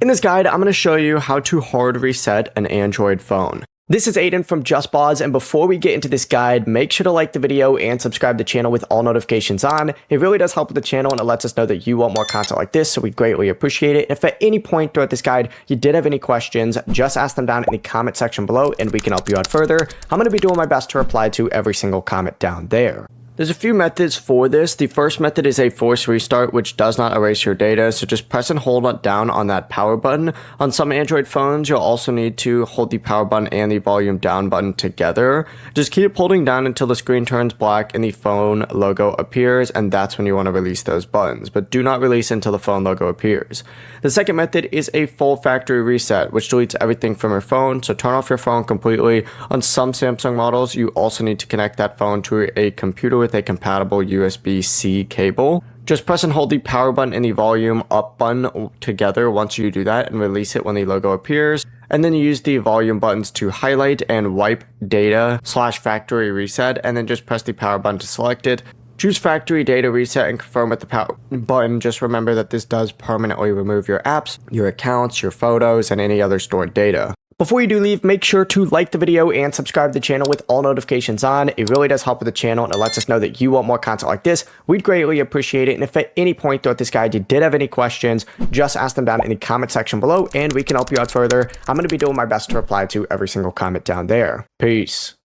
In this guide, I'm going to show you how to hard reset an Android phone. This is Aiden from JustBoz, and before we get into this guide, make sure to like the video and subscribe to the channel with all notifications on. It really does help with the channel, and it lets us know that you want more content like this, so we greatly appreciate it. If at any point throughout this guide you did have any questions, just ask them down in the comment section below, and we can help you out further. I'm going to be doing my best to reply to every single comment down there. There's a few methods for this. The first method is a force restart, which does not erase your data, so just press and hold down on that power button. On some Android phones, you'll also need to hold the power button and the volume down button together. Just keep holding down until the screen turns black and the phone logo appears, and that's when you want to release those buttons, but do not release until the phone logo appears. The second method is a full factory reset, which deletes everything from your phone, so turn off your phone completely. On some Samsung models, you also need to connect that phone to a computer with a compatible USB-C cable. Just press and hold the power button and the volume up button together once you do that and release it when the logo appears. And then use the volume buttons to highlight and wipe data / factory reset, and then just press the power button to select it. Choose factory data reset and confirm with the power button. Just remember that this does permanently remove your apps, your accounts, your photos, and any other stored data. Before you do leave, make sure to like the video and subscribe to the channel with all notifications on. It really does help with the channel, and it lets us know that you want more content like this. We'd greatly appreciate it. And if at any point throughout this guide you did have any questions, just ask them down in the comment section below, and we can help you out further. I'm going to be doing my best to reply to every single comment down there. Peace.